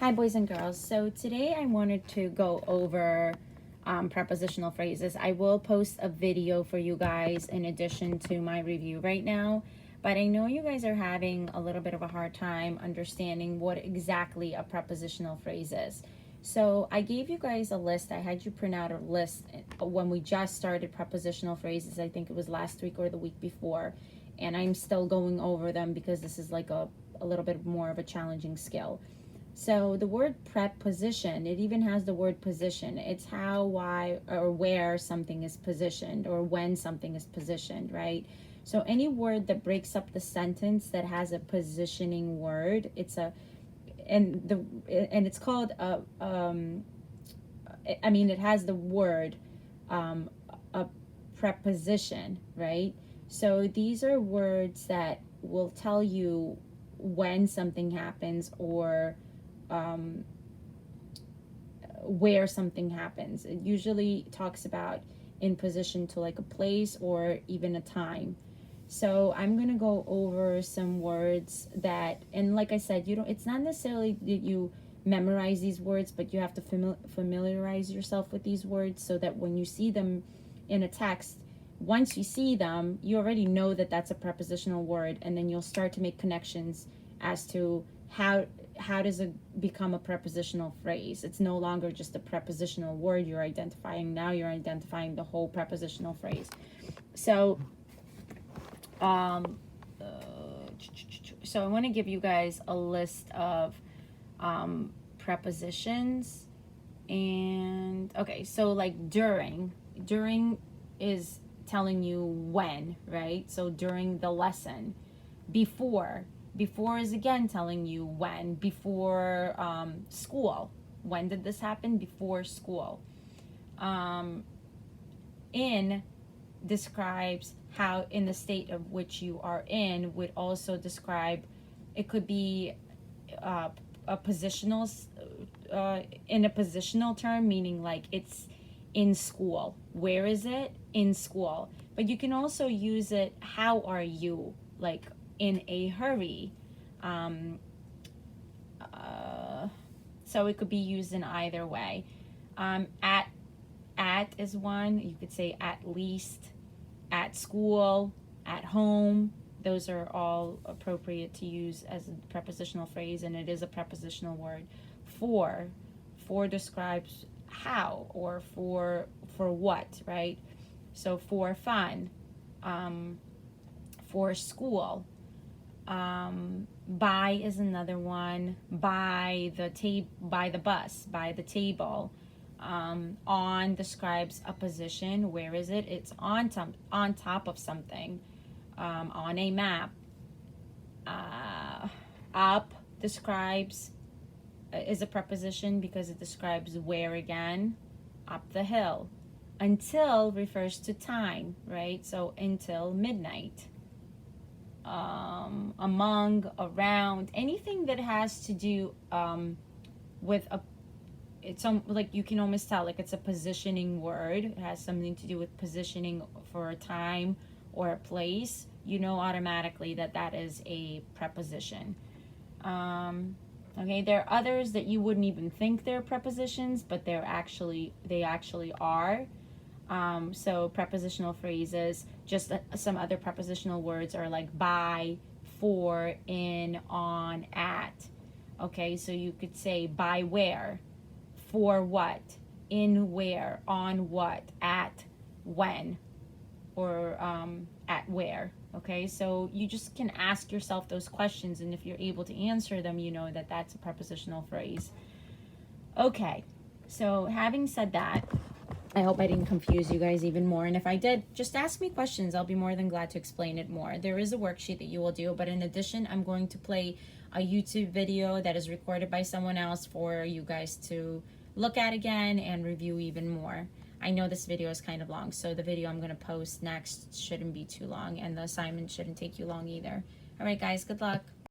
Hi boys and girls. So today I wanted to go over prepositional phrases. I will post a video for you guys in addition to my review right now, but I know you guys are having a little bit of a hard time understanding what exactly a prepositional phrase is. So I gave you guys a list. I had you print out a list when we just started prepositional phrases. I think it was last week or the week before, and I'm still going over them because this is like a little bit more of a challenging skill. So the word preposition, it even has the word position. It's how, why, or where something is positioned, or when something is positioned, right? So any word that breaks up the sentence that has a positioning word, and it's called it has the word a preposition, right? So these are words that will tell you when something happens, or where something happens. It usually talks about in position to like a place or even a time. So I'm gonna go over some words that, and like I said, it's not necessarily that you memorize these words, but you have to familiarize yourself with these words so that when you see them in a text, once you see them, you already know that that's a prepositional word, and then you'll start to make connections as to how does it become a prepositional phrase. It's no longer just a prepositional word you're identifying. Now you're identifying the whole prepositional phrase. So I want to give you guys a list of prepositions. And okay, so like during is telling you when, right? So during the lesson. Before is again telling you when. Before school. When did this happen? Before school. In describes how in the state of which you are in, would also describe, it could be a positional, in a positional term, meaning like it's in school. Where is it? In school. But you can also use it, how are you? Like in a hurry. So it could be used in either way. At is one. You could say at least, at school, at home. Those are all appropriate to use as a prepositional phrase, and it is a prepositional word. For describes how, or for what, right? So for fun, for school. By is another one. By the bus, by the table. On describes a position. Where is it? It's on top of something. On a map. Up describes, is a preposition because it describes where again. Up the hill. Until refers to time, right? So until midnight. Among, around, anything that has to do with it's like you can almost tell like it's a positioning word. It has something to do with positioning for a time or a place. You know automatically that that is a preposition. Okay, there are others that you wouldn't even think they're prepositions, but they actually are. So prepositional phrases, just some other prepositional words are like by, for, in, on, at. Okay, so you could say by where, for what, in where, on what, at when, or at where. Okay, so you just can ask yourself those questions, and if you're able to answer them, you know that that's a prepositional phrase. Okay, so having said that, I hope I didn't confuse you guys even more. And if I did, just ask me questions. I'll be more than glad to explain it more. There is a worksheet that you will do, but in addition, I'm going to play a YouTube video that is recorded by someone else for you guys to look at again and review even more. I know this video is kind of long, so the video I'm going to post next shouldn't be too long, and the assignment shouldn't take you long either. All right, guys, good luck.